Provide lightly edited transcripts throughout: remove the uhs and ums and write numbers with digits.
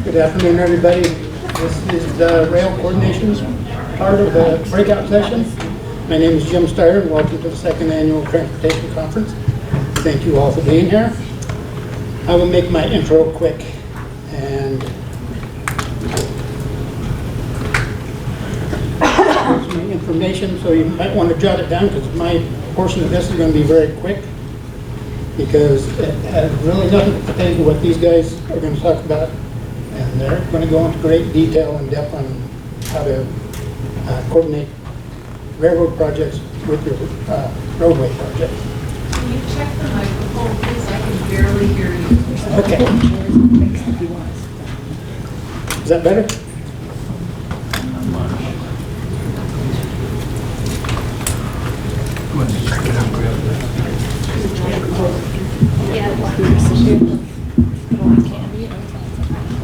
Good afternoon, everybody. This is the rail coordinations part of the breakout session. My name is Jim Styron. Welcome to the second annual Transportation Conference. Thank you all for being here. I will make my intro quick and here's my information, so you might want to jot it down because my portion of this is going to be very quick because it has really nothing to pertain to what these guys are going to talk about, and they're going to go into great detail and depth on how to coordinate railroad projects with your roadway projects. Can you check the microphone, please? I can barely hear you. Okay. Is that better?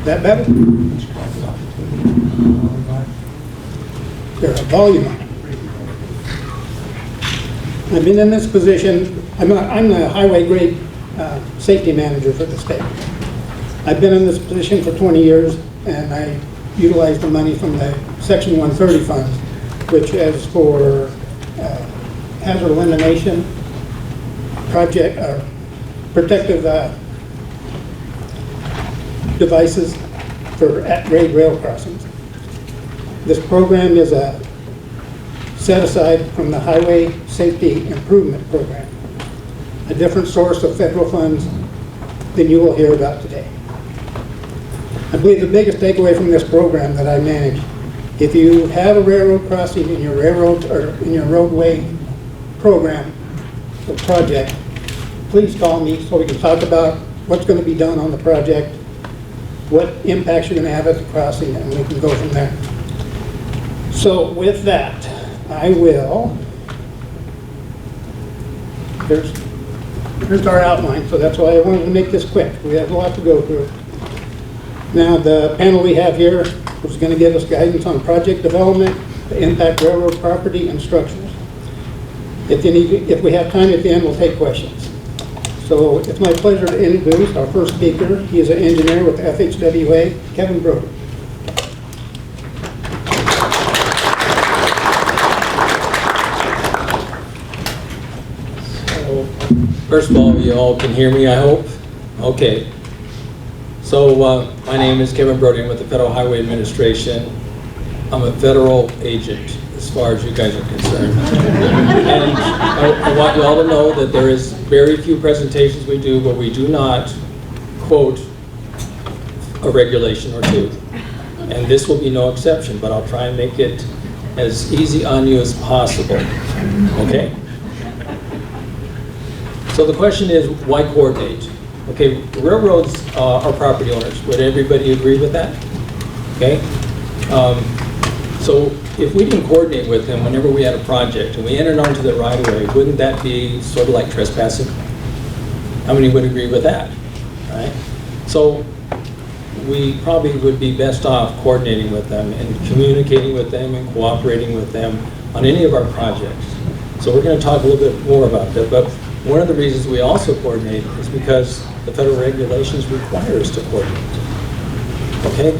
That better? There's a volume on it. I've been in this position. I'm the highway grade safety manager for the state. I've been in this position for 20 years, and I utilize the money from the Section 130 funds, which is for hazard elimination, project, protective devices for at-grade rail crossings. This program is a set aside from the Highway Safety Improvement Program, a different source of federal funds than you will hear about today. I believe the biggest takeaway from this program that I manage, if you have a railroad crossing in your railroad or in your roadway program or project, please call me so we can talk about what's going to be done on the project, what impacts you're going to have at the crossing, and we can go from there. So with that, I will, here's our outline, so that's why I wanted to make this quick. We have a lot to go through. Now, the panel we have here is going to give us guidance on project development, the impact railroad property, and structures. If we have time at the end, we'll take questions. So it's my pleasure to introduce our first speaker. He is an engineer with FHWA, Kevin Brodie. First of all, you all can hear me, I hope? Okay. So my name is Kevin Brodie. I'm with the Federal Highway Administration. I'm a federal agent as far as you guys are concerned. And I want you all to know that there is very few presentations we do where we do not quote a regulation or two. And this will be no exception, but I'll try and make it as easy on you as possible. Okay? So the question is, why coordinate? Okay, railroads are property owners. Would everybody agree with that? Okay. So if we didn't coordinate with them whenever we had a project and we entered onto the right of way, wouldn't that be sort of like trespassing? How many would agree with that? Right? So we probably would be best off coordinating with them and communicating with them and cooperating with them on any of our projects. So we're going to talk a little bit more about that. But one of the reasons we also coordinate is because the federal regulations require us to coordinate. Okay?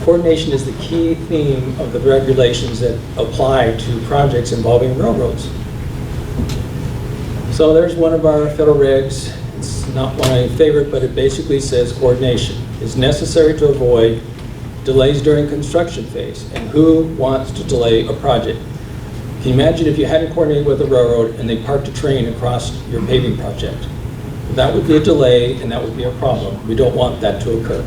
Coordination is the key theme of the regulations that apply to projects involving railroads. So there's one of our federal regs. It's not my favorite, but it basically says coordination is necessary to avoid delays during construction phase. And who wants to delay a project? Can you imagine if you hadn't coordinated with the railroad and they parked a train across your paving project? That would be a delay and that would be a problem. We don't want that to occur.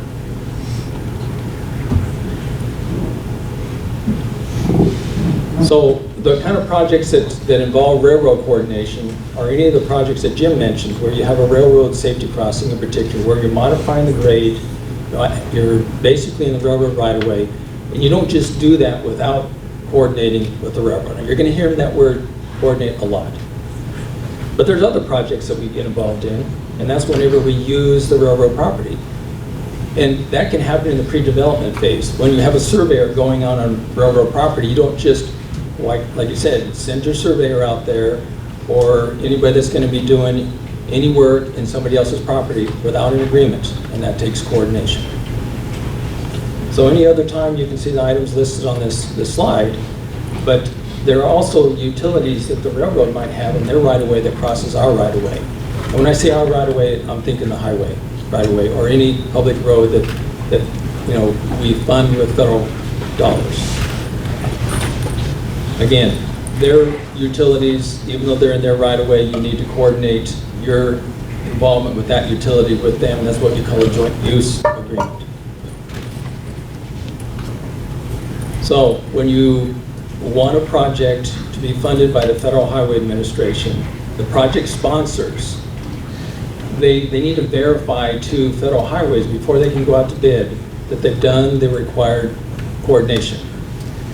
So the kind of projects that involve railroad coordination are any of the projects that Jim mentioned, where you have a railroad safety crossing in particular, where you're modifying the grade, you're basically in the railroad right-of-way, and you don't just do that without coordinating with the railroad. And you're going to hear that word coordinate a lot. But there's other projects that we get involved in, and that's whenever we use the railroad property. And that can happen in the pre-development phase. When you have a surveyor going on railroad property, you don't just, like you said, send your surveyor out there or anybody that's going to be doing any work in somebody else's property without an agreement, and that takes coordination. So any other time you can see the items listed on this slide, but there are also utilities that the railroad might have in their right-of-way that crosses our right-of-way. And when I say our right-of-way, I'm thinking the highway right-of-way or any public road that we fund with federal dollars. Again, their utilities, even though they're in their right-of-way, you need to coordinate your involvement with that utility with them. That's what you call a joint use agreement. So when you want a project to be funded by the Federal Highway Administration, the project sponsors, they need to verify to Federal Highways before they can go out to bid that they've done the required coordination.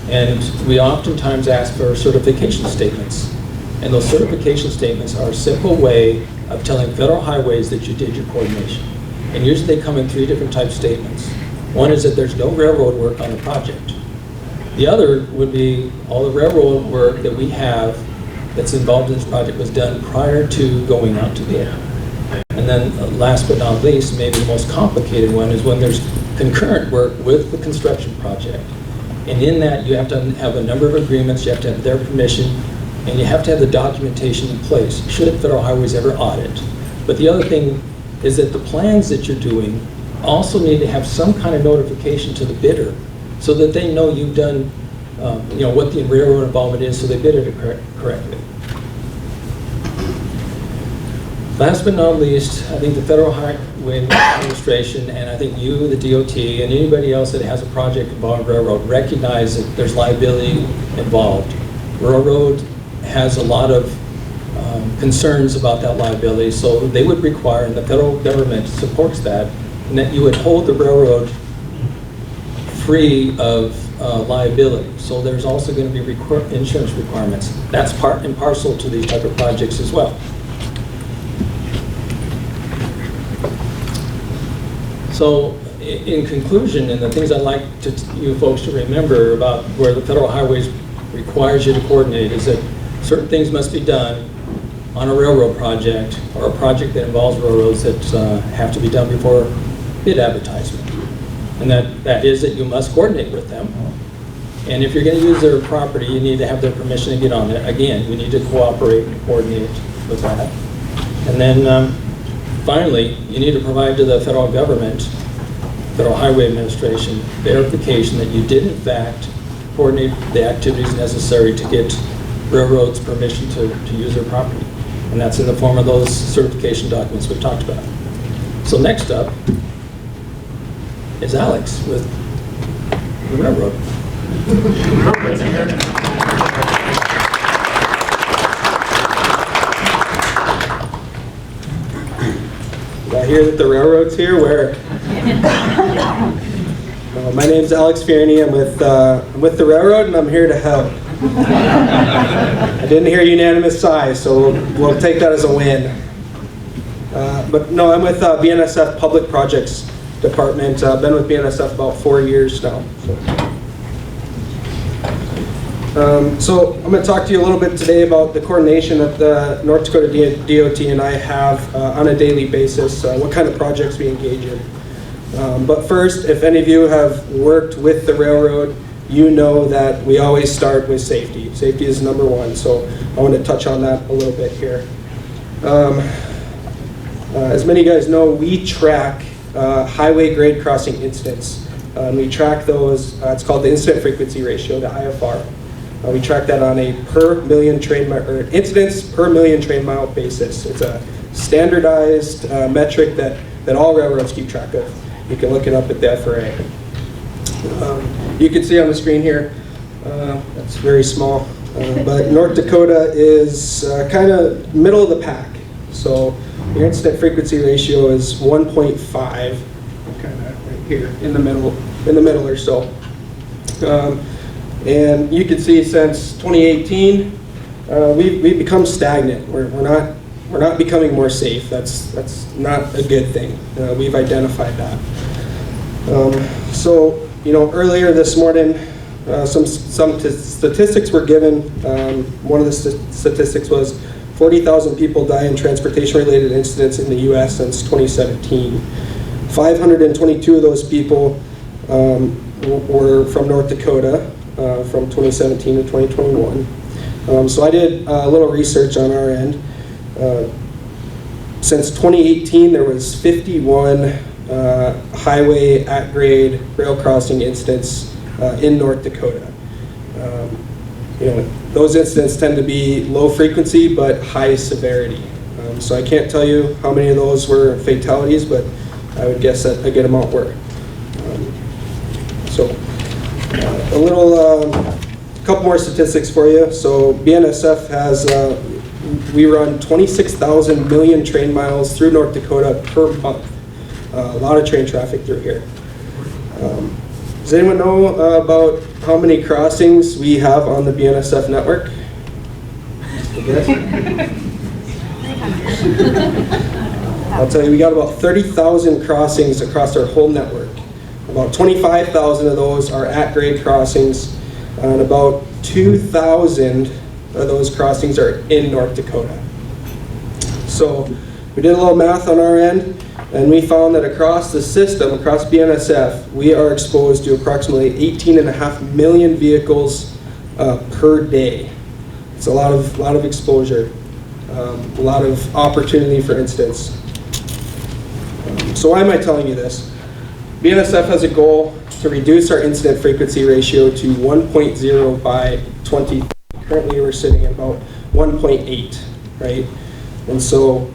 And we oftentimes ask for certification statements. And those certification statements are a simple way of telling Federal Highways that you did your coordination. And usually they come in 3 different type statements. One is that there's no railroad work on the project. The other would be all the railroad work that we have that's involved in this project was done prior to going out to bid. And then last but not least, maybe the most complicated one is when there's concurrent work with the construction project. And in that, you have to have a number of agreements, you have to have their permission, and you have to have the documentation in place, should Federal Highways ever audit. But the other thing is that the plans that you're doing also need to have some kind of notification to the bidder so that they know you've done, what the railroad involvement is, so they bid it correctly. Last but not least, I think the Federal Highway Administration, and I think you, the DOT, and anybody else that has a project involving railroad recognize that there's liability involved. Railroad has a lot of concerns about that liability, so they would require, and the federal government supports that, and that you would hold the railroad free of liability. So there's also going to be insurance requirements. That's part and parcel to these type of projects as well. So in conclusion, and the things I'd like you folks to remember about where the Federal Highways requires you to coordinate is that certain things must be done on a railroad project or a project that involves railroads that have to be done before bid advertisement. And that is that you must coordinate with them. And if you're going to use their property, you need to have their permission to get on it. Again, you need to cooperate and coordinate with that. And then finally, you need to provide to the federal government, Federal Highway Administration, verification that you did in fact coordinate the activities necessary to get railroads permission to use their property. And that's in the form of those certification documents we talked about. So next up is Alex with the railroad. I hear that the railroad's here. Where? My name's Alex Fiorini. I'm with the railroad, and I'm here to help. I didn't hear unanimous sigh, so we'll take that as a win. But no, I'm with BNSF Public Projects Department. I've been with BNSF about 4 years now. So I'm going to talk to you a little bit today about the coordination that the North Dakota DOT and I have on a daily basis, what kind of projects we engage in. But first, if any of you have worked with the railroad, you know that we always start with safety. Safety is number one, so I want to touch on that a little bit here. As many of you guys know, we track highway grade crossing incidents. We track those, it's called the incident frequency ratio, the IFR. We track that on a per million train mile, or incidents per million train mile basis. It's a standardized metric that all railroads keep track of. You can look it up at the FRA. You can see on the screen here, that's very small, but North Dakota is kind of middle of the pack. So your incident frequency ratio is 1.5, kind of right here in the middle or so. And you can see since 2018, we've become stagnant. We're not becoming more safe. That's not a good thing. We've identified that. So earlier this morning, some statistics were given. One of the statistics was 40,000 people die in transportation-related incidents in the U.S. since 2017. 522 of those people were from North Dakota from 2017 to 2021. So I did a little research on our end. Since 2018, there was 51 highway at-grade rail crossing incidents in North Dakota. Those incidents tend to be low frequency but high severity. So I can't tell you how many of those were fatalities, but I would guess that a good amount were. A couple more statistics for you. So BNSF has, we run 26,000 million train miles through North Dakota per month. A lot of train traffic through here. Does anyone know about how many crossings we have on the BNSF network? I'll tell you, we got about 30,000 crossings across our whole network. About 25,000 of those are at-grade crossings, and about 2,000 of those crossings are in North Dakota. So we did a little math on our end, and we found that across the system, across BNSF, we are exposed to approximately 18.5 million vehicles per day. It's a lot of exposure, a lot of opportunity for incidents. So why am I telling you this? BNSF has a goal to reduce our incident frequency ratio to 1.0 by 20. Currently we're sitting at about 1.8, right? And so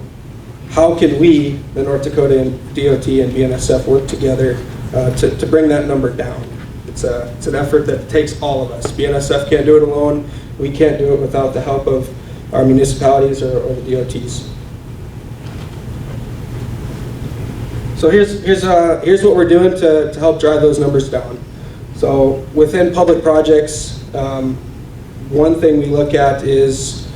how can we, the North Dakota DOT and BNSF, work together to bring that number down? It's an effort that takes all of us. BNSF can't do it alone. We can't do it without the help of our municipalities or the DOTs. So here's what we're doing to help drive those numbers down. So within public projects, one thing we look at is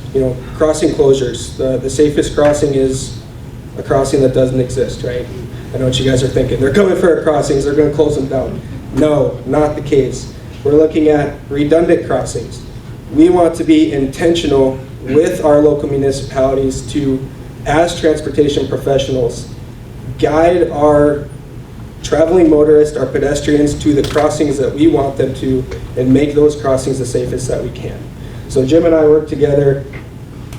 crossing closures. The safest crossing is a crossing that doesn't exist, right? I know what you guys are thinking. They're coming for our crossings, they're going to close them down. No, not the case. We're looking at redundant crossings. We want to be intentional with our local municipalities to, as transportation professionals, guide our traveling motorists, our pedestrians to the crossings that we want them to and make those crossings the safest that we can. So Jim and I work together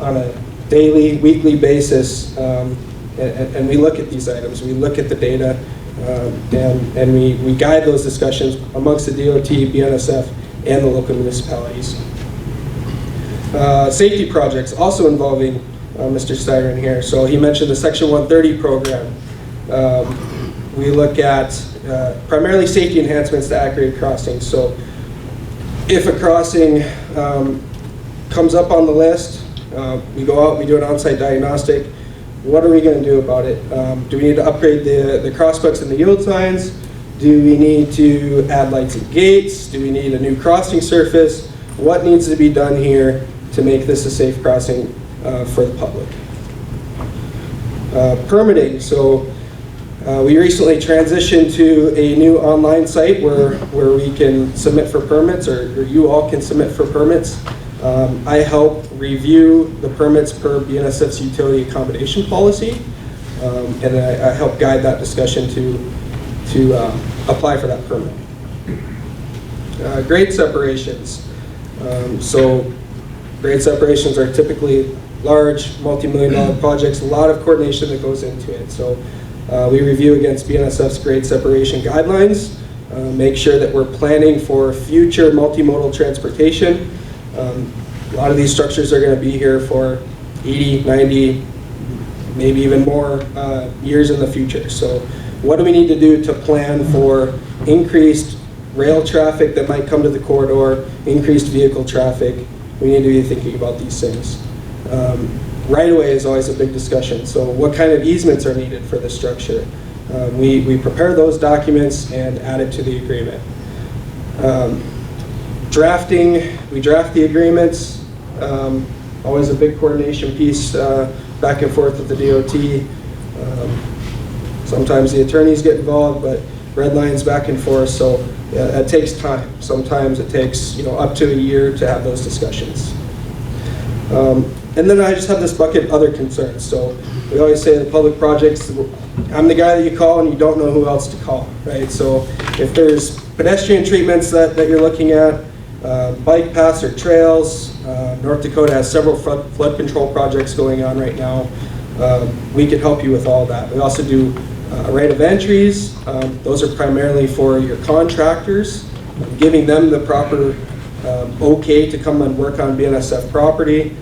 on a daily, weekly basis, and we look at these items. We look at the data, and we guide those discussions amongst the DOT, BNSF, and the local municipalities. Safety projects also involving Mr. Styron here. So he mentioned the Section 130 program. We look at primarily safety enhancements to at-grade crossings. So if a crossing comes up on the list, we go out, we do an on-site diagnostic. What are we going to do about it? Do we need to upgrade the crossbucks and the yield signs? Do we need to add lights and gates? Do we need a new crossing surface? What needs to be done here to make this a safe crossing for the public? Permitting. So we recently transitioned to a new online site where we can submit for permits, or you all can submit for permits. I help review the permits per BNSF's utility accommodation policy, and I help guide that discussion to apply for that permit. Grade separations. So grade separations are typically large, multi-million-dollar projects, a lot of coordination that goes into it. So we review against BNSF's grade separation guidelines, make sure that we're planning for future multimodal transportation. A lot of these structures are going to be here for 80, 90, maybe even more years in the future. So what do we need to do to plan for increased rail traffic that might come to the corridor, increased vehicle traffic? We need to be thinking about these things. Right-of-way is always a big discussion. So what kind of easements are needed for this structure? We prepare those documents and add it to the agreement. Drafting, we draft the agreements. Always a big coordination piece back and forth with the DOT. Sometimes the attorneys get involved, but red lines back and forth, so it takes time. Sometimes it takes up to a year to have those discussions. And then I just have this bucket, other concerns. So we always say the public projects, I'm the guy that you call when you don't know who else to call, right? So if there's pedestrian treatments that you're looking at, bike paths or trails, North Dakota has several flood control projects going on right now. We can help you with all that. We also do right of entries. Those are primarily for your contractors, giving them the proper okay to come and work on BNSF property.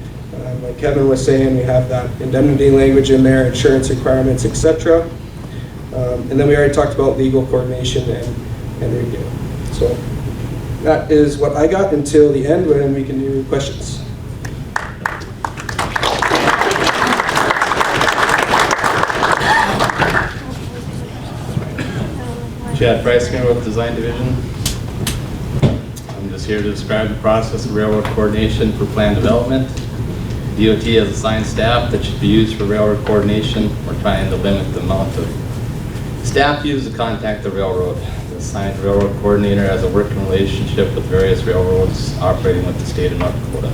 Like Kevin was saying, we have that indemnity language in there, insurance requirements, etc. And then we already talked about legal coordination and review. So that is what I got until the end when we can do questions. Chad Frisinger with Design Division. I'm just here to describe the process of railroad coordination for plan development. DOT has assigned staff that should be used for railroad coordination. We're trying to limit the amount of staff used to contact the railroad. The assigned railroad coordinator has a working relationship with various railroads operating with the state of North Dakota.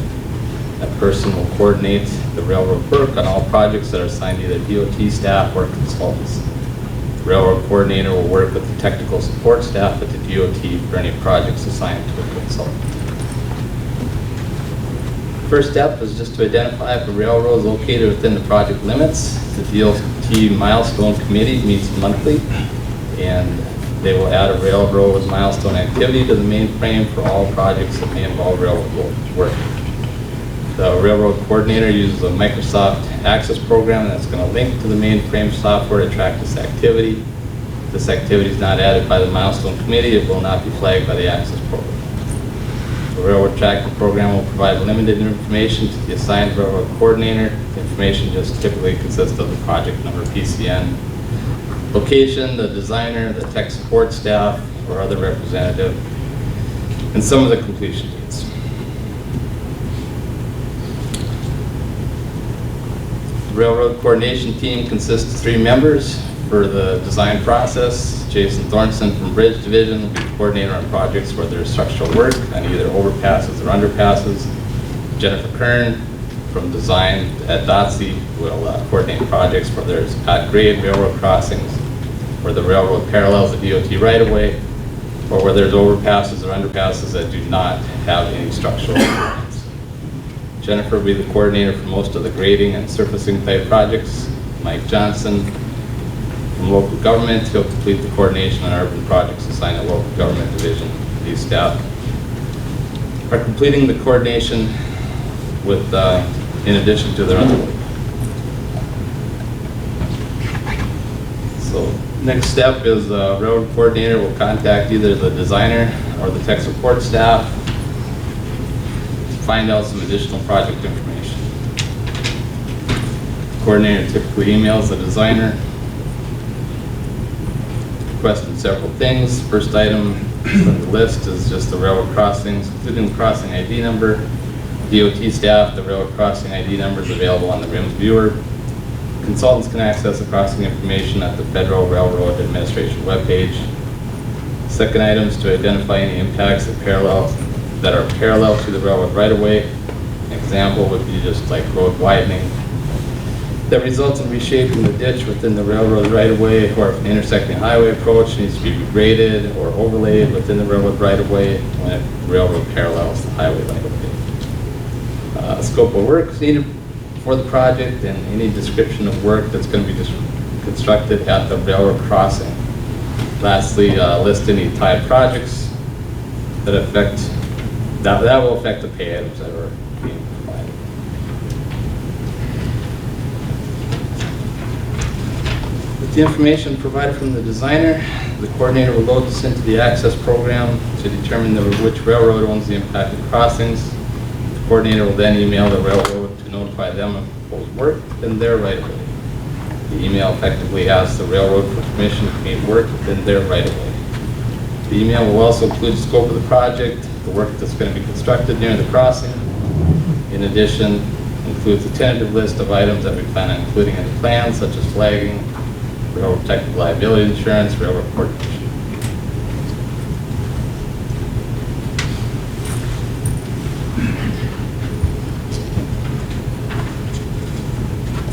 That person will coordinate the railroad work on all projects that are assigned to either DOT staff or consultants. The railroad coordinator will work with the technical support staff at the DOT for any projects assigned to a consultant. First step is just to identify if a railroad is located within the project limits. The DOT milestone committee meets monthly, and they will add a railroad milestone activity to the mainframe for all projects that may involve railroad work. The railroad coordinator uses a Microsoft Access program that's going to link to the mainframe software to track this activity. If this activity is not added by the milestone committee, it will not be flagged by the Access program. The railroad tracking program will provide limited information to the assigned railroad coordinator. The information just typically consists of the project number, PCN, location, the designer, the tech support staff, or other representative, and some of the completion dates. The railroad coordination team consists of 3 members for the design process. Jason Thorenson from Bridge Division will be the coordinator on projects where there's structural work on either overpasses or underpasses. Jennifer Kern from Design at DOTC will coordinate projects where there's at-grade railroad crossings, where the railroad parallels the DOT right-of-way, or where there's overpasses or underpasses that do not have any structural improvements. Jennifer will be the coordinator for most of the grading and surfacing type projects. Mike Johnson from local government, he'll complete the coordination on urban projects assigned to local government division. These staff are completing the coordination with, in addition to their other work. So next step is the railroad coordinator will contact either the designer or the tech support staff to find out some additional project information. The coordinator typically emails the designer requesting several things. First item on the list is just the railroad crossings, including the crossing ID number. DOT staff, the railroad crossing ID number is available on the RIMS viewer. Consultants can access the crossing information at the Federal Railroad Administration webpage. Second item is to identify any impacts that are parallel to the railroad right-of-way. An example would be just like road widening that results in reshaping the ditch within the railroad right-of-way, or if an intersecting highway approach needs to be regraded or overlaid within the railroad right-of-way when the railroad parallels the highway right-of-way. Scope of work is needed for the project and any description of work that's going to be constructed at the railroad crossing. Lastly, list any tied projects that will affect the pay items that are being provided. With the information provided from the designer, the coordinator will load this into the access program to determine which railroad owns the impacted crossings. The coordinator will then email the railroad to notify them of proposed work within their right-of-way. The email effectively asks the railroad for permission to commit work within their right-of-way. The email will also include the scope of the project, the work that's going to be constructed near the crossing. In addition, includes a tentative list of items that we plan on including in the plan, such as flagging, railroad technical liability insurance, railroad coordination.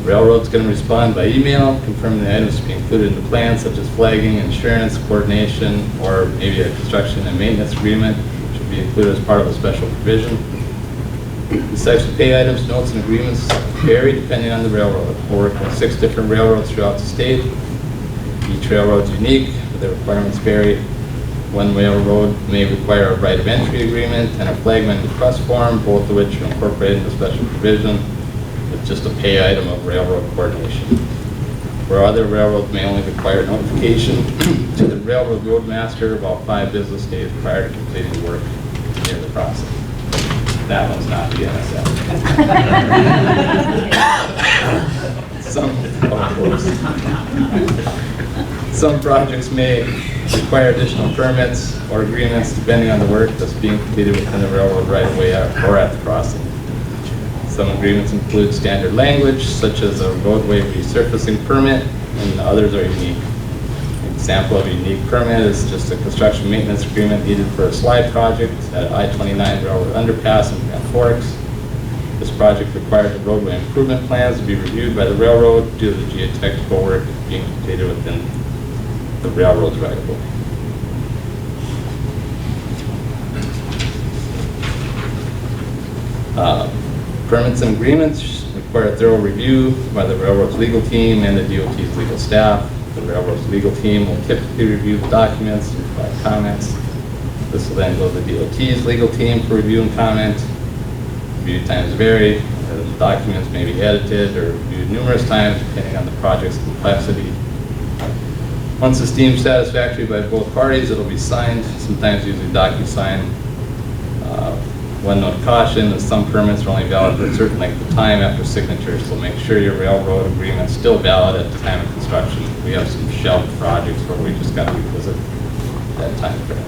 Railroad's going to respond by email, confirming the items to be included in the plan, such as flagging, insurance, coordination, or maybe a construction and maintenance agreement, which will be included as part of a special provision. These types of pay items, notes, and agreements vary depending on the railroad. We'll work with 6 different railroads throughout the state. Each railroad is unique, but the requirements vary. One railroad may require a right of entry agreement and a flagman request form, both of which are incorporated into special provision with just a pay item of railroad coordination. Where other railroads may only require notification to the railroad roadmaster about 5 business days prior to completing work near the crossing. That one's not BNSF. Some projects may require additional permits or agreements depending on the work that's being completed within the railroad right-of-way or at the crossing. Some agreements include standard language, such as a roadway resurfacing permit, and others are unique. An example of a unique permit is just a construction maintenance agreement needed for a slide project at I-29 Railroad Underpass in Grand Forks. This project required the roadway improvement plans to be reviewed by the railroad due to the geotechnical work being completed within the railroad's right-of-way. Permits and agreements require a thorough review by the railroad's legal team and the DOT's legal staff. The railroad's legal team will typically review the documents and provide comments. This will then go to the DOT's legal team for review and comment. Review times vary. The documents may be edited or reviewed numerous times depending on the project's complexity. Once it's deemed satisfactory by both parties, it'll be signed, sometimes using DocuSign. One note of caution is some permits are only valid for a certain length of time after signature, so make sure your railroad agreement is still valid at the time of construction. We have some shelved projects where we just got to revisit that time frame.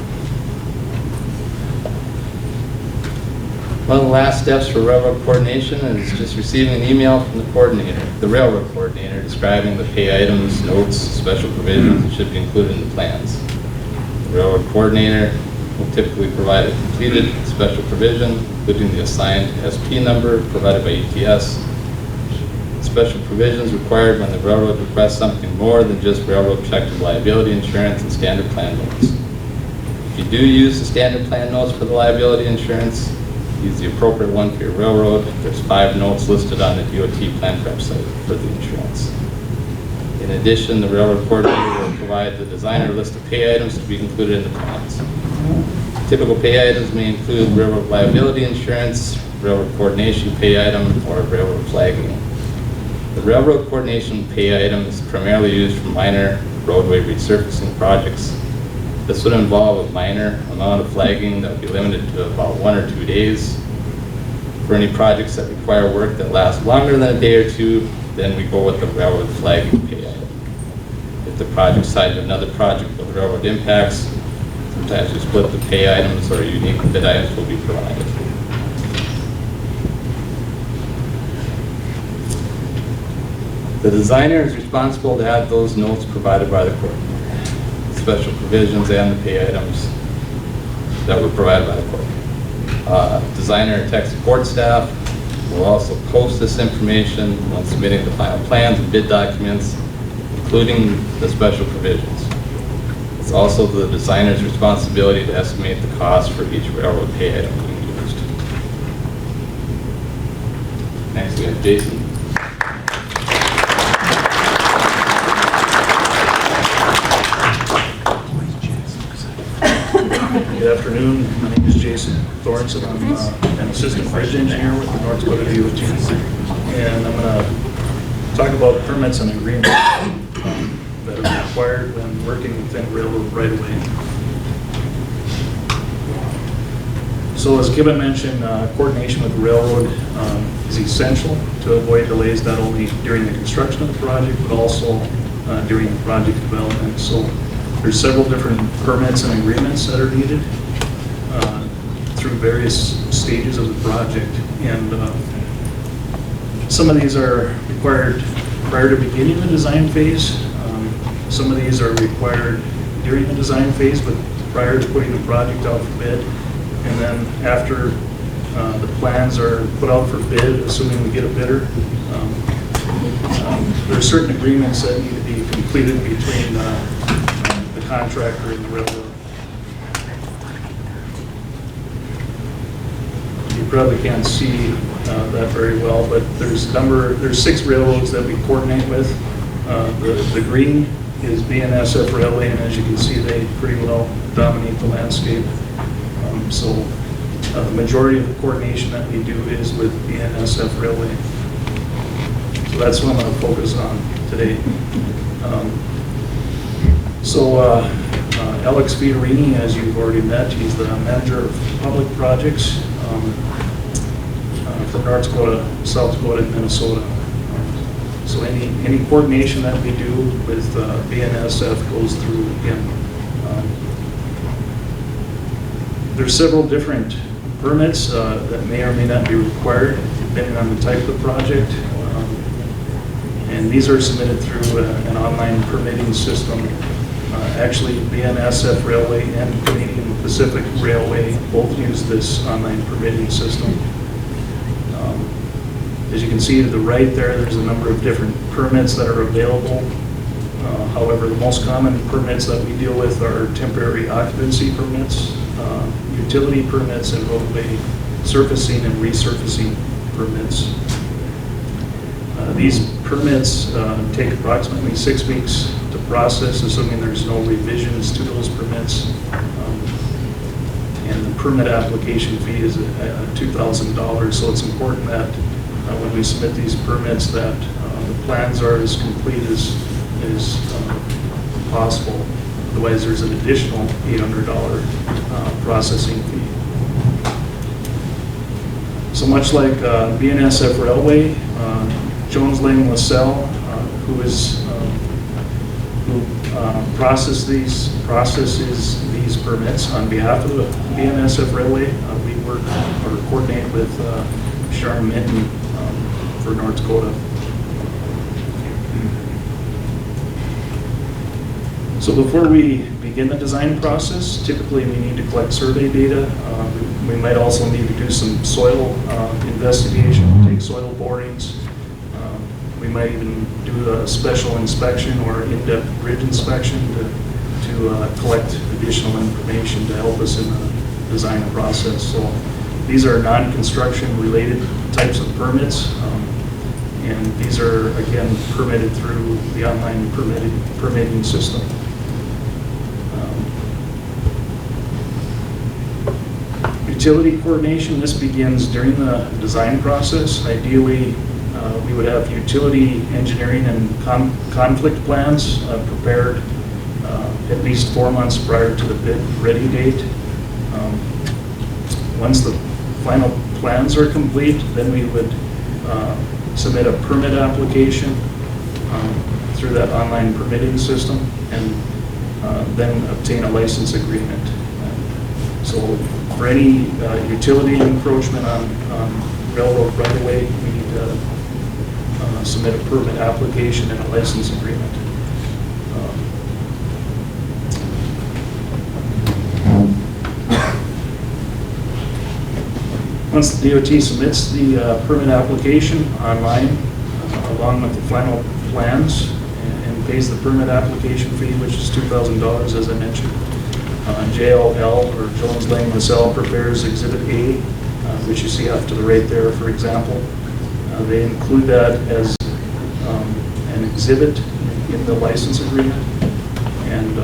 One of the last steps for railroad coordination is just receiving an email from the coordinator, the railroad coordinator, describing the pay items, notes, special provisions that should be included in the plans. The railroad coordinator will typically provide a completed special provision, including the assigned SP number provided by ETS. Special provisions required when the railroad requests something more than just railroad protected liability insurance and standard plan notes. If you do use the standard plan notes for the liability insurance, use the appropriate one for your railroad. There's 5 notes listed on the DOT plan website for the insurance. In addition, the railroad coordinator will provide the designer list of pay items to be included in the plans. Typical pay items may include railroad liability insurance, railroad coordination pay item, or railroad flagging. The railroad coordination pay item is primarily used for minor roadway resurfacing projects. This would involve a minor amount of flagging that would be limited to about 1 or 2 days. For any projects that require work that lasts longer than a day or 2, then we go with the railroad flagging pay item. If the project's tied to another project with railroad impacts, sometimes we split the pay items or unique bid items will be provided. The designer is responsible to add those notes provided by the coordinator, special provisions and the pay items that were provided by the coordinator. Designer and tech support staff will also post this information when submitting the final plans and bid documents, including the special provisions. It's also the designer's responsibility to estimate the cost for each railroad pay item being used. Next we have Jason. Good afternoon. My name is Jason Thorenson. I'm an assistant bridge engineer with the North Dakota DOT. And I'm going to talk about permits and agreements that are required when working within railroad right-of-way. So as Gibbon mentioned, coordination with the railroad is essential to avoid delays not only during the construction of the project, but also during the project development. So there's several different permits and agreements that are needed through various stages of the project. And some of these are required prior to beginning the design phase. Some of these are required during the design phase, but prior to putting the project out for bid. And then after the plans are put out for bid, assuming we get a bidder, There are certain agreements that need to be completed between the contractor and the railroad. You probably can't see that very well, but there's 6 railroads that we coordinate with. The green is BNSF Railway, and as you can see, they pretty well dominate the landscape. So the majority of the coordination that we do is with BNSF Railway. So that's what I'm going to focus on today. Alex Fiorini, as you've already met, he's the manager of public projects from North Dakota, South Dakota, and Minnesota. So any coordination that we do with BNSF goes through him. There's several different permits that may or may not be required depending on the type of project. And these are submitted through an online permitting system. Actually, BNSF Railway and Canadian Pacific Railway both use this online permitting system. As you can see to the right there's a number of different permits that are available. However, the most common permits that we deal with are temporary occupancy permits, utility permits, and roadway surfacing and resurfacing permits. These permits take approximately 6 weeks to process, assuming there's no revisions to those permits. And the permit application fee is $2,000, so it's important that when we submit these permits that the plans are as complete as possible. Otherwise, there's an additional $800 processing fee. So much like BNSF Railway, Jones Lang LaSalle, who processes these permits on behalf of the BNSF Railway, we work or coordinate with Sharon Minton for North Dakota. So before we begin the design process, typically we need to collect survey data. We might also need to do some soil investigation, take soil borings. We might even do a special inspection or in-depth grid inspection to collect additional information to help us in the design process. So these are non-construction related types of permits. And these are, again, permitted through the online permitting system. Utility coordination, this begins during the design process. Ideally, we would have utility engineering and conflict plans prepared at least 4 months prior to the bid ready date. Once the final plans are complete, then we would submit a permit application through that online permitting system, and then obtain a license agreement. So for any utility encroachment on railroad right-of-way, we need to submit a permit application and a license agreement. Once the DOT submits the permit application online, along with the final plans, and pays the permit application fee, which is $2,000, as I mentioned, JLL, or Jones Lang LaSalle, prepares Exhibit A, which you see off to the right there, for example. They include that as an exhibit in the license agreement, and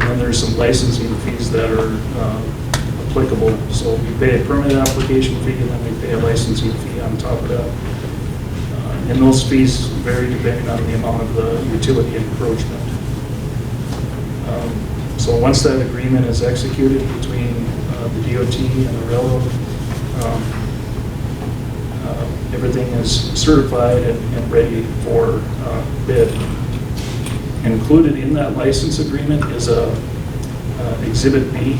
then there's some licensing fees that are applicable. So we pay a permit application fee, and then we pay a licensing fee on top of that. And those fees vary depending on the amount of the utility encroachment. So once that agreement is executed between the DOT and the railroad, everything is certified and ready for bid. Included in that license agreement is Exhibit B.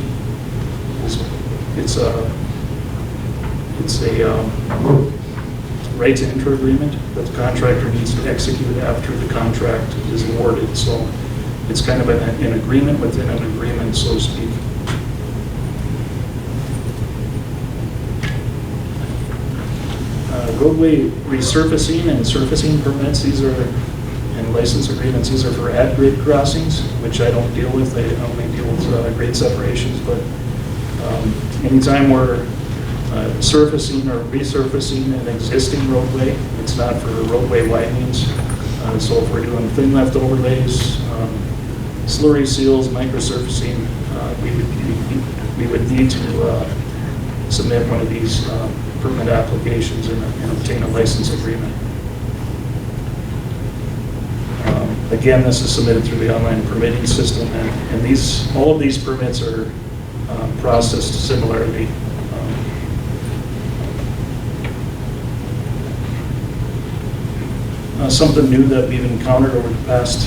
It's a right to enter agreement that the contractor needs to execute after the contract is awarded. So it's kind of an agreement within an agreement, so to speak. Roadway resurfacing and surfacing permits, these are, and license agreements, these are for at-grade crossings, which I don't deal with. I only deal with grade separations, but anytime we're surfacing or resurfacing an existing roadway, it's not for roadway widenings. So if we're doing thin left overlays, slurry seals, microsurfacing, we would need to submit one of these permit applications and obtain a license agreement. Again, this is submitted through the online permitting system, and all of these permits are processed similarly. Something new that we've encountered over the past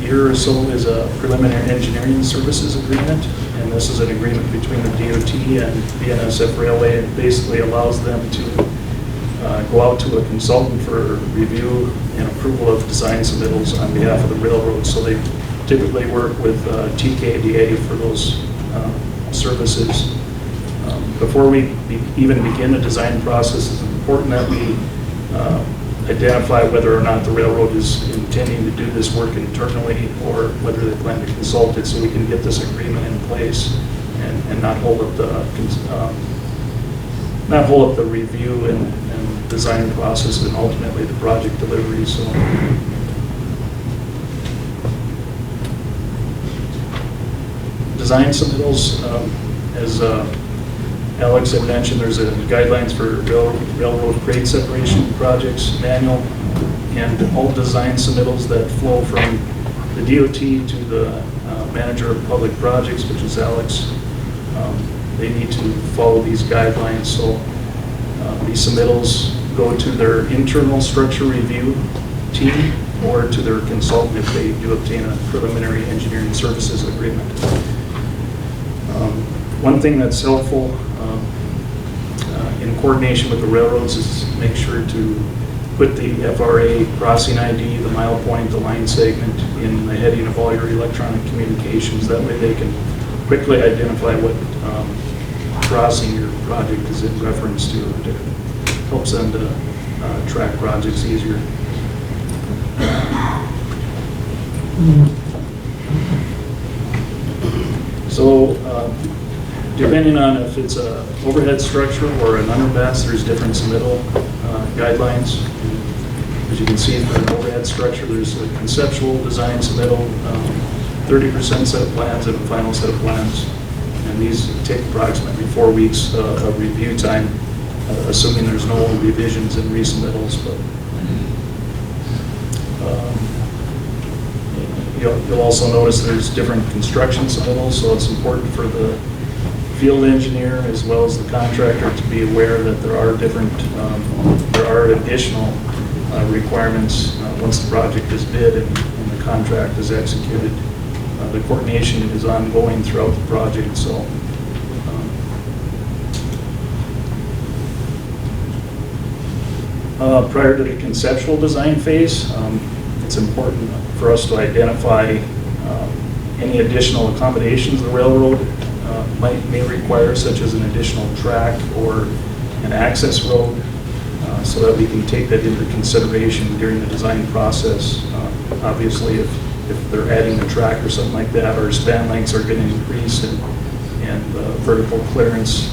year or so is a preliminary engineering services agreement, and this is an agreement between the DOT and BNSF Railway. It basically allows them to go out to a consultant for review and approval of design submittals on behalf of the railroad. So they typically work with TKDA for those services. Before we even begin the design process, it's important that we identify whether or not the railroad is intending to do this work internally or whether they plan to consult it, so we can get this agreement in place and not hold up the review and design process and ultimately the project delivery. So design submittals, as Alex had mentioned, there's a guidelines for railroad grade separation projects manual, and all design submittals that flow from the DOT to the manager of public projects, which is Alex, they need to follow these guidelines. So these submittals go to their internal structure review team or to their consultant if they do obtain a preliminary engineering services agreement. One thing that's helpful in coordination with the railroads is make sure to put the FRA crossing ID, the mile point, the line segment in the heading of all your electronic communications. That way they can quickly identify what crossing your project is in reference to. It helps them to track projects easier. So depending on if it's an overhead structure or an underpass, there's different submittal guidelines. As you can see, for an overhead structure, there's a conceptual design submittal, 30% set of plans, and a final set of plans. And these take approximately 4 weeks of review time, assuming there's no revisions and resubmittals. But you'll also notice there's different construction submittals, so it's important for the field engineer as well as the contractor to be aware that there are additional requirements once the project is bid and the contract is executed. The coordination is ongoing throughout the project, so prior to the conceptual design phase, it's important for us to identify any additional accommodations the railroad may require, such as an additional track or an access road, so that we can take that into consideration during the design process. Obviously, if they're adding a track or something like that, our span lengths are going to increase, and vertical clearance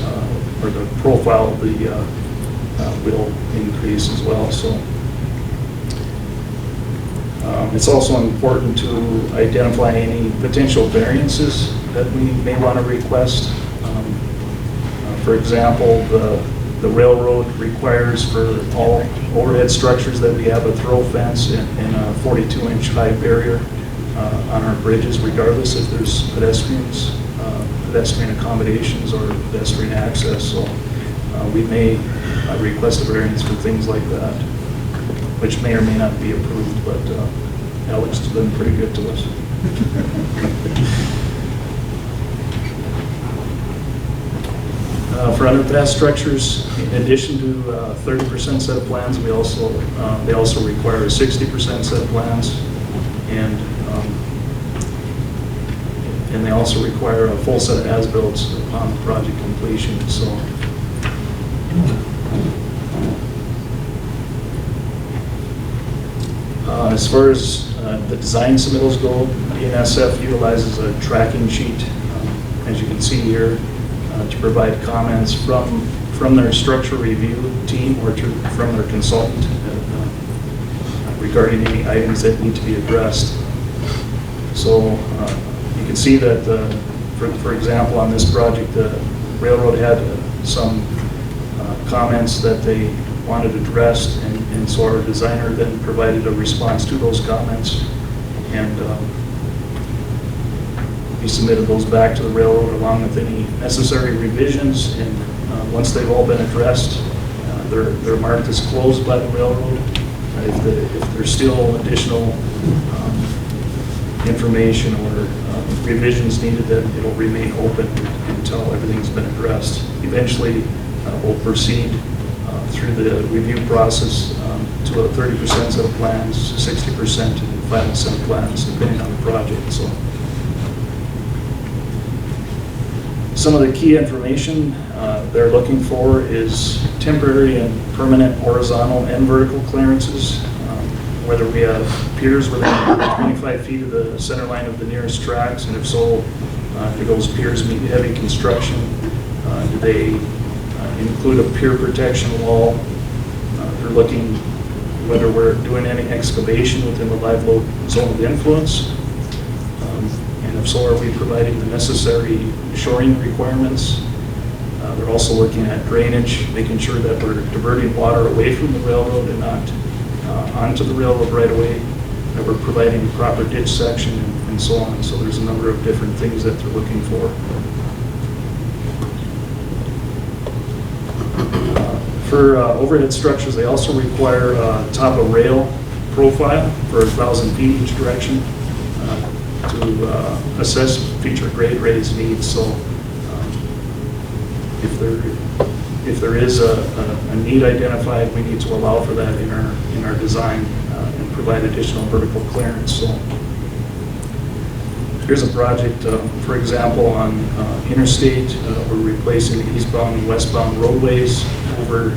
or the profile of the will increase as well. So it's also important to identify any potential variances that we may want to request. For example, the railroad requires for all overhead structures that we have a throw fence and a 42-inch high barrier on our bridges, regardless if there's pedestrian accommodations or pedestrian access. So we may request a variance for things like that, which may or may not be approved, but Alex has been pretty good to us. For underpass structures, in addition to 30% set of plans, they also require a 60% set of plans, and they also require a full set of as-builts upon project completion. So As far as the design submittals go, BNSF utilizes a tracking sheet, as you can see here, to provide comments from their structure review team or from their consultant regarding any items that need to be addressed. So you can see that, for example, on this project, the railroad had some comments that they wanted addressed, and so our designer then provided a response to those comments, and we submitted those back to the railroad along with any necessary revisions, and once they've all been addressed, they're marked as closed by the railroad. If there's still additional information or revisions needed, then it'll remain open until everything's been addressed. Eventually, we'll proceed through the review process to a 30% set of plans, 60% and final set of plans, depending on the project. So, some of the key information they're looking for is temporary and permanent horizontal and vertical clearances, whether we have piers within 25 feet of the center line of the nearest tracks, and if so, do those piers meet heavy construction? Do they include a pier protection wall? They're looking whether we're doing any excavation within the live load zone of influence, and if so, are we providing the necessary shoring requirements? They're also looking at drainage, making sure that we're diverting water away from the railroad and not onto the railroad right away, that we're providing the proper ditch section, and so on. So there's a number of different things that they're looking for. For overhead structures, they also require top of rail profile for 1,000 feet each direction to assess future grade raise needs. So if there is a need identified, we need to allow for that in our design and provide additional vertical clearance. So here's a project, for example, on interstate. We're replacing the eastbound and westbound roadways over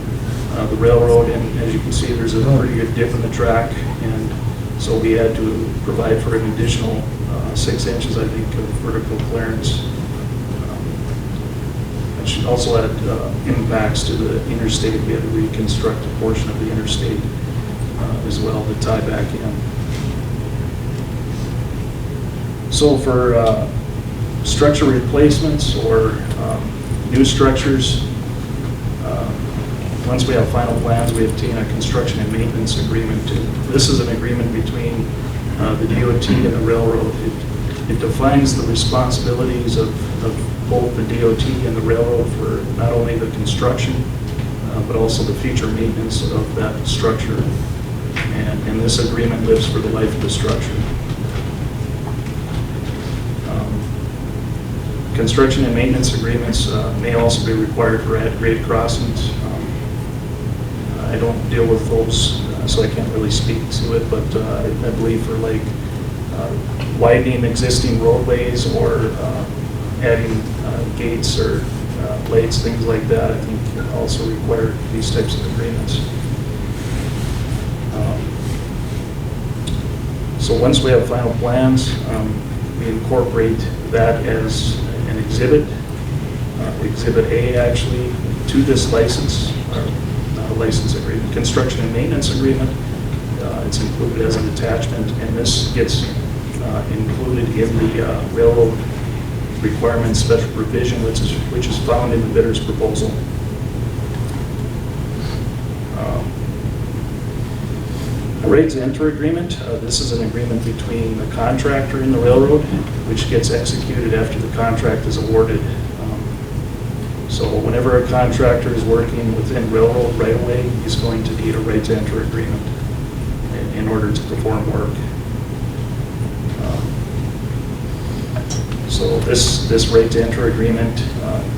the railroad, and as you can see, there's a pretty good dip in the track, and so we had to provide for an additional 6 inches, I think, of vertical clearance. Which also had impacts to the interstate. We had to reconstruct a portion of the interstate as well to tie back in. So for structure replacements or new structures, once we have final plans, we obtain a construction and maintenance agreement. This is an agreement between the DOT and the railroad. It defines the responsibilities of both the DOT and the railroad for not only the construction, but also the future maintenance of that structure. And this agreement lives for the life of the structure. Construction and maintenance agreements may also be required for at-grade crossings. I don't deal with those, so I can't really speak to it, but I believe for like widening existing roadways or adding gates or lights, things like that, I think also require these types of agreements. So once we have final plans, we incorporate that as an exhibit, Exhibit A actually, to this license, license agreement, construction and maintenance agreement. It's included as an attachment, and this gets included in the railroad requirement special provision, which is found in the bidder's proposal. A rate to enter agreement. This is an agreement between the contractor and the railroad, which gets executed after the contract is awarded. So whenever a contractor is working within railroad right away, he's going to need a rate to enter agreement in order to perform work. So this rate to enter agreement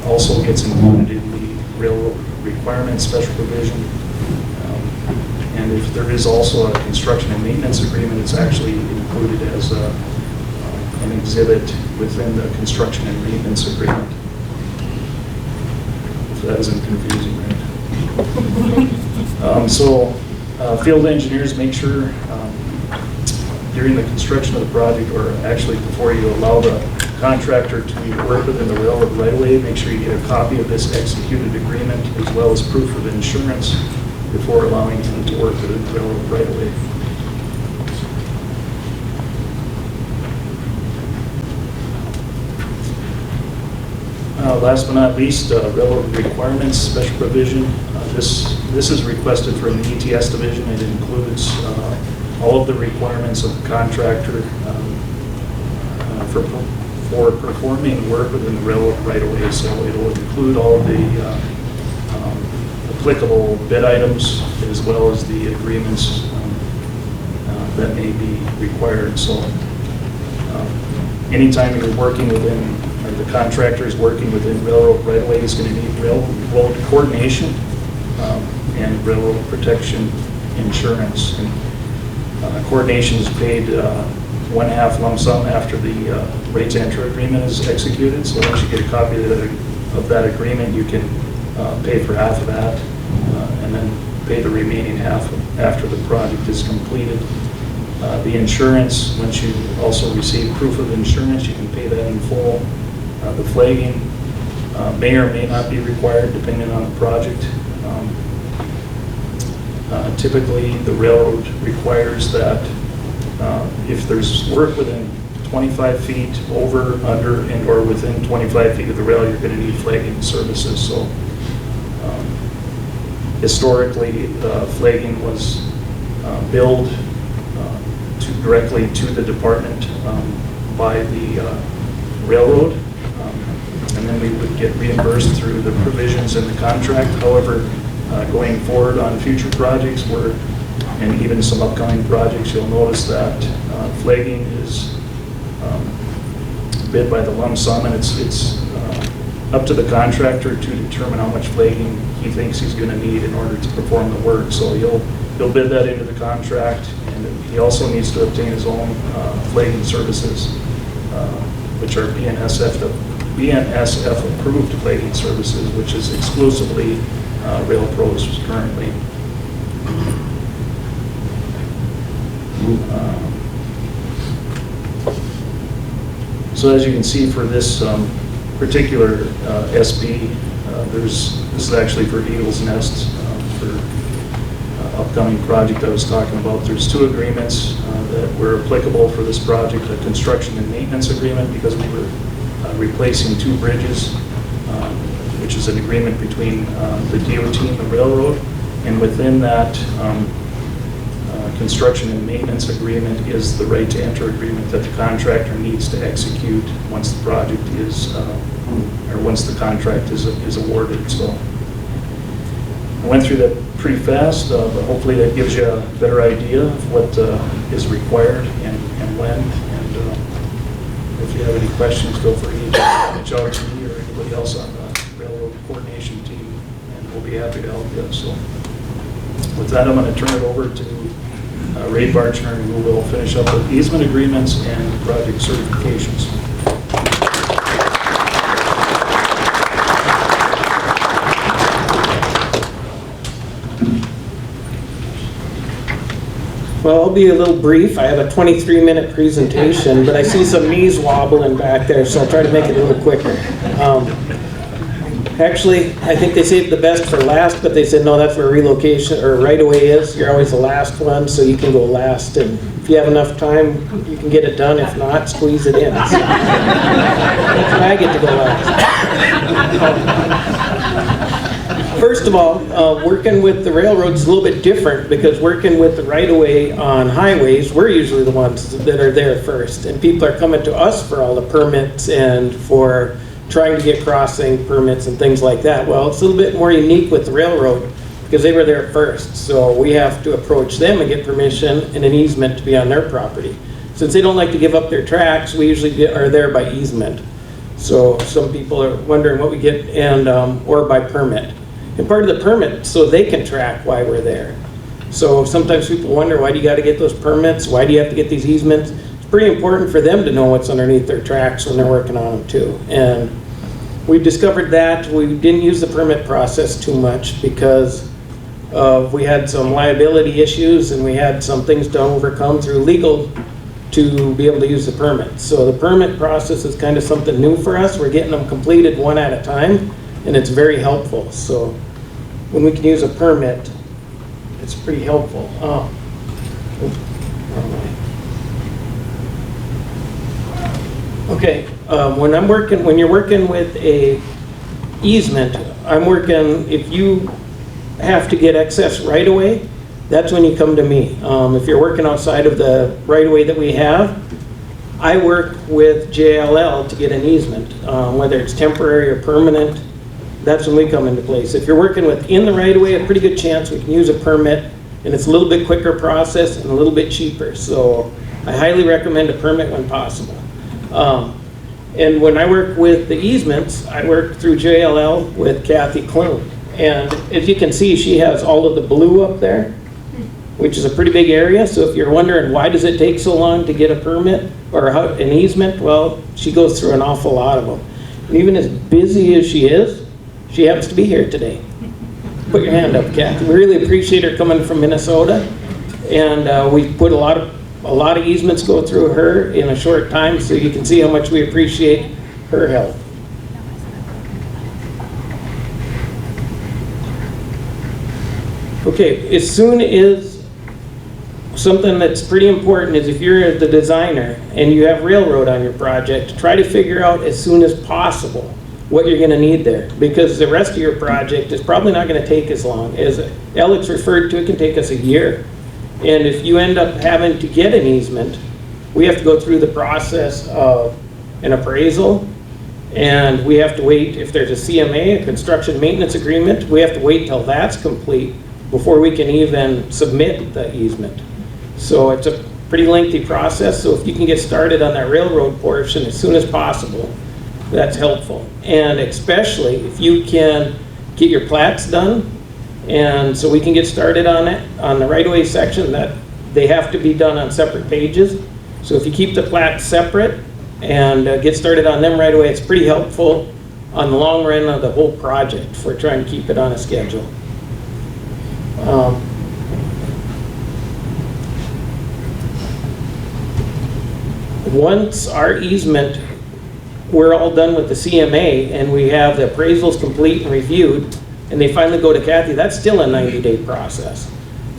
also gets included in the railroad requirement special provision. And if there is also a construction and maintenance agreement, it's actually included as an exhibit within the construction and maintenance agreement. If that isn't confusing, right? So field engineers make sure during the construction of the project, or actually before you allow the contractor to work within the railroad right-of-way, make sure you get a copy of this executed agreement as well as proof of insurance before allowing him to work within the railroad right-of-way. Last but not least, railroad requirements, special provision. This is requested from the ETS division. It includes all of the requirements of the contractor for performing work within the railroad right-of-way. So it will include all of the applicable bid items as well as the agreements that may be required. So anytime you're working within, or the contractor is working within railroad right-of-way, is going to need railroad coordination and railroad protection insurance. And coordination is paid 1/2 lump sum after the rates enter agreement is executed. So once you get a copy of that agreement, you can pay for half of that and then pay the remaining half after the project is completed. The insurance, once you also receive proof of insurance, you can pay that in full. The flagging may or may not be required depending on the project. Typically, the railroad requires that if there's work within 25 feet over, under, and or within 25 feet of the rail, you're going to need flagging services. So historically, flagging was billed directly to the department by the railroad, and then we would get reimbursed through the provisions in the contract. However, going forward on future projects, and even some upcoming projects, you'll notice that flagging is bid by the lump sum, and it's up to the contractor to determine how much flagging he thinks he's going to need in order to perform the work. So he'll bid that into the contract, and he also needs to obtain his own flagging services, which are BNSF approved flagging services, which is exclusively Rail Pros currently. So as you can see for this particular SB, this is actually for Eagle's Nest, for upcoming project I was talking about. There's 2 agreements that were applicable for this project: a construction and maintenance agreement, because we were replacing 2 bridges, which is an agreement between the DOT and the railroad. And within that construction and maintenance agreement is the right to enter agreement that the contractor needs to execute once the project is, or once the contract is awarded. So I went through that pretty fast, but hopefully that gives you a better idea of what is required and when. And if you have any questions, feel free to reach out to me or anybody else on the railroad coordination team, and we'll be happy to help you. So with that, I'm going to turn it over to Ray Barchenger, who will finish up with easement agreements and project certifications. Well, I'll be a little brief. I have a 23-minute presentation, but I see some knees wobbling back there, so I'll try to make it a little quicker. Actually, I think they saved the best for last, but they said, no, that's where relocation or right-of-way is. You're always the last one, so you can go last. And if you have enough time, you can get it done. If not, squeeze it in. So, I get to go last. First of all, working with the railroads is a little bit different, because working with the right-of-way on highways, we're usually the ones that are there first. And people are coming to us for all the permits and for trying to get crossing permits and things like that. Well, it's a little bit more unique with the railroad because they were there first. So we have to approach them and get permission and an easement to be on their property. Since they don't like to give up their tracks, we usually are there by easement. So some people are wondering what we get, and or by permit. And part of the permit, so they can track why we're there. So sometimes people wonder, why do you got to get those permits? Why do you have to get these easements? It's pretty important for them to know what's underneath their tracks when they're working on them too. And we discovered that we didn't use the permit process too much because we had some liability issues, and we had some things to overcome through legal to be able to use the permit. So the permit process is kind of something new for us. We're getting them completed one at a time, and it's very helpful. So when we can use a permit, it's pretty helpful. Okay, when you're working with a easement, if you have to get excess right-of-way, that's when you come to me. If you're working outside of the right-of-way that we have, I work with JLL to get an easement, whether it's temporary or permanent. That's when we come into place. If you're working within the right-of-way, a pretty good chance we can use a permit, and it's a little bit quicker process and a little bit cheaper. So I highly recommend a permit when possible. And when I work with the easements, I work through JLL with Kathy Kloon. And as you can see, she has all of the blue up there, which is a pretty big area. So if you're wondering why does it take so long to get a permit or an easement, well, she goes through an awful lot of them. And even as busy as she is, she happens to be here today. Put your hand up, Kathy. We really appreciate her coming from Minnesota. And we put a lot of easements go through her in a short time, so you can see how much we appreciate her help. Okay, as soon as something that's pretty important is if you're the designer and you have railroad on your project, try to figure out as soon as possible what you're going to need there, because the rest of your project is probably not going to take as long. As Alex referred to, it can take us a year. And if you end up having to get an easement, we have to go through the process of an appraisal, and we have to wait, if there's a CMA, a construction maintenance agreement, we have to wait till that's complete before we can even submit the easement. So it's a pretty lengthy process, so if you can get started on that railroad portion as soon as possible, that's helpful. And especially if you can get your plats done, and so we can get started on it, on the right-of-way section, that they have to be done on separate pages. So if you keep the plats separate and get started on them right away, it's pretty helpful on the long run of the whole project if we're trying to keep it on a schedule. Once our easement, we're all done with the CMA and we have the appraisals complete and reviewed, and they finally go to Kathy, that's still a 90-day process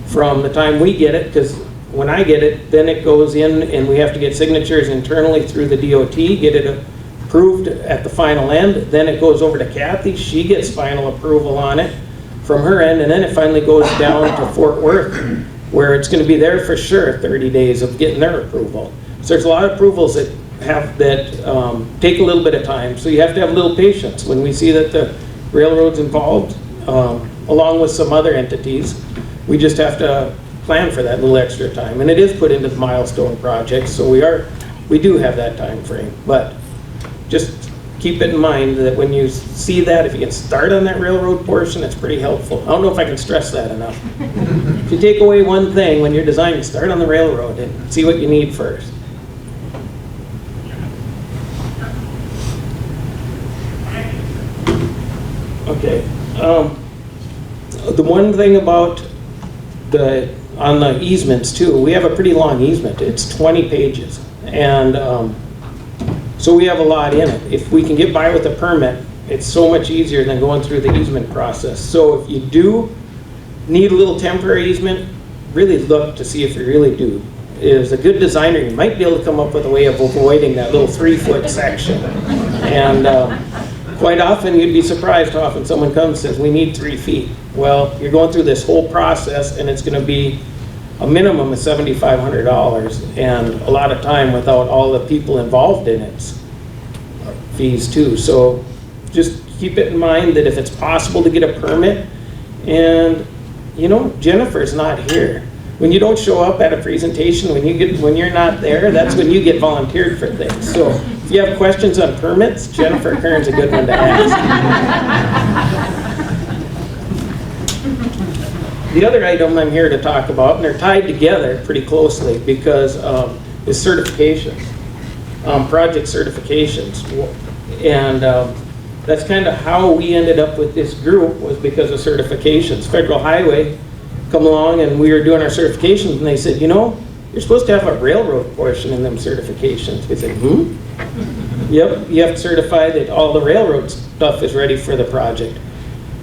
from the time we get it, because when I get it, then it goes in and we have to get signatures internally through the DOT, get it approved at the final end, then it goes over to Kathy, she gets final approval on it from her end, and then it finally goes down to Fort Worth, where it's going to be there for sure 30 days of getting their approval. So there's a lot of approvals that take a little bit of time, so you have to have a little patience when we see that the railroad's involved, along with some other entities. We just have to plan for that little extra time, and it is put into the milestone project, so we do have that time frame. But just keep it in mind that when you see that, if you can start on that railroad portion, it's pretty helpful. I don't know if I can stress that enough. If you take away one thing when you're designing, start on the railroad and see what you need first. Okay. The one thing about on the easements too, we have a pretty long easement. It's 20 pages. And so we have a lot in it. If we can get by with a permit, it's so much easier than going through the easement process. So if you do need a little temporary easement, really look to see if you really do. As a good designer, you might be able to come up with a way of avoiding that little 3-foot section. And quite often, you'd be surprised how often someone comes and says, we need 3 feet. Well, you're going through this whole process, and it's going to be a minimum of $7,500, and a lot of time without all the people involved in its fees too. So just keep it in mind that if it's possible to get a permit, and you know, Jennifer's not here. When you don't show up at a presentation, when you're not there, that's when you get volunteered for things. So if you have questions on permits, Jennifer Kern's a good one to ask. The other item I'm here to talk about, and they're tied together pretty closely, because is certifications, project certifications. And that's kind of how we ended up with this group, was because of certifications. Federal Highway come along and we were doing our certifications, and they said, you know, you're supposed to have a railroad portion in them certifications. We said, Yep, you have to certify that all the railroad stuff is ready for the project.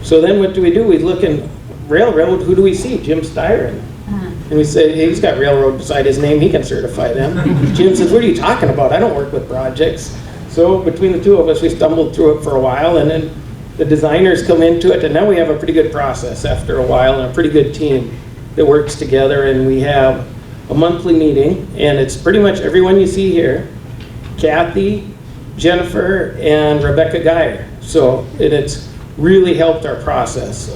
So then what do? We look in railroad, who do we see? Jim Styron. And we say, hey, he's got railroad beside his name, he can certify them. Jim says, what are you talking about? I don't work with projects. So between the two of us, we stumbled through it for a while, and then the designers come into it, and now we have a pretty good process after a while, and a pretty good team that works together, and we have a monthly meeting, and it's pretty much everyone you see here, Kathy, Jennifer, and Rebecca Geyer. So it's really helped our process.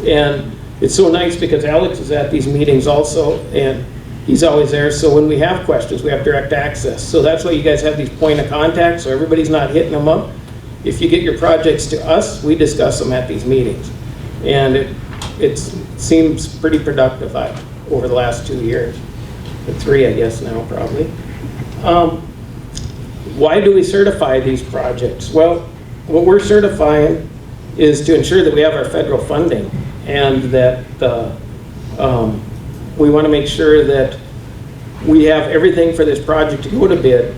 And it's so nice because Alex is at these meetings also, and he's always there. So when we have questions, we have direct access. So that's why you guys have these point of contact, so everybody's not hitting them up. If you get your projects to us, we discuss them at these meetings. And it seems pretty productive over the last 2 years. Or 3, I guess now, probably. Why do we certify these projects? Well, what we're certifying is to ensure that we have our federal funding, and that we want to make sure that we have everything for this project to go to bid,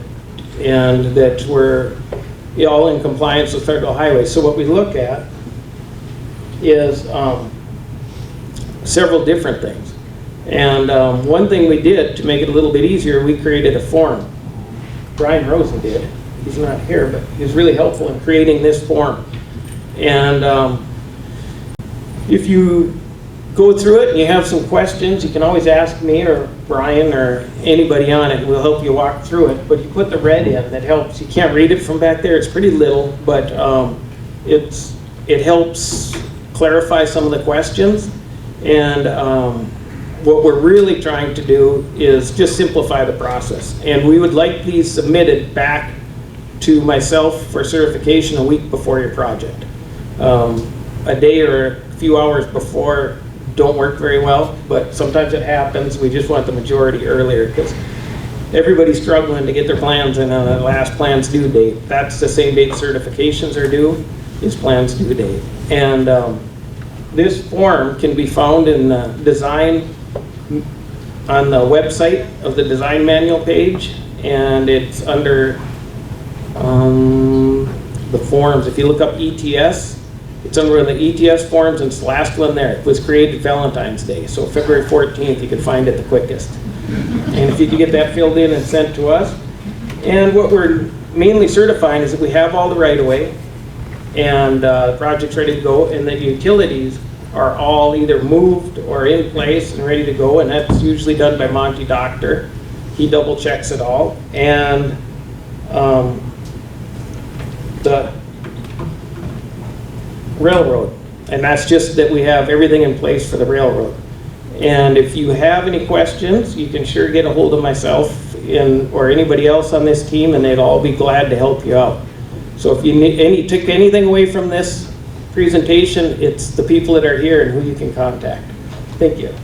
and that we're all in compliance with federal highways. So what we look at is several different things. And one thing we did to make it a little bit easier, we created a form. Brian Rosen did. He's not here, but he was really helpful in creating this form. And if you go through it and you have some questions, you can always ask me or Brian or anybody on it. We'll help you walk through it. But you put the red in, that helps. You can't read it from back there. It's pretty little, but it helps clarify some of the questions. And what we're really trying to do is just simplify the process. And we would like these submitted back to myself for certification a week before your project. A day or a few hours before don't work very well, but sometimes it happens. We just want the majority earlier because everybody's struggling to get their plans in on the last plan's due date. That's the same date certifications are due, is plan's due date. And this form can be found in the design, on the website of the design manual page, and it's under the forms. If you look up ETS, it's under the ETS forms, and it's the last one there. It was created Valentine's Day, so February 14th, you can find it the quickest. And if you can get that filled in and sent to us. And what we're mainly certifying is that we have all the right-of-way, and the project's ready to go, and the utilities are all either moved or in place and ready to go, and that's usually done by Monty Doctor. He double checks it all. And the railroad, and that's just that we have everything in place for the railroad. And if you have any questions, you can sure get a hold of myself or anybody else on this team, and they'd all be glad to help you out. So if you took anything away from this presentation, it's the people that are here and who you can contact. Thank you.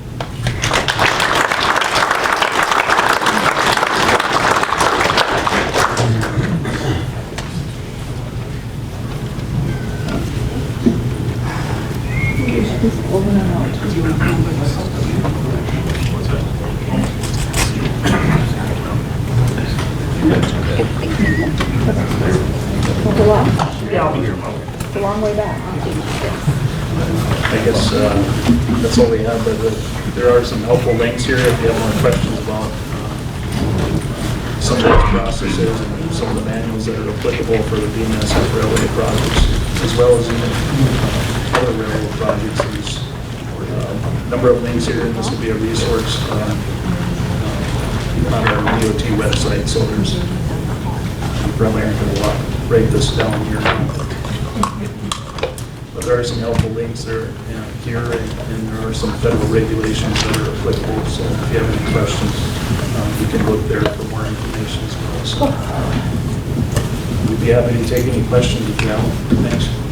It's a long way back. I guess that's all we have, but there are some helpful links here if you have more questions about some of those processes and some of the manuals that are applicable for the BNSF railway projects, as well as even other railroad projects. There's a number of links here, and this will be a resource on our DOT website, so there's, you probably aren't going to write this down here now. But there are some helpful links there here, and there are some federal regulations that are applicable. So if you have any questions, you can look there for more information as well. So we'd be happy to take any questions if you have. Thanks.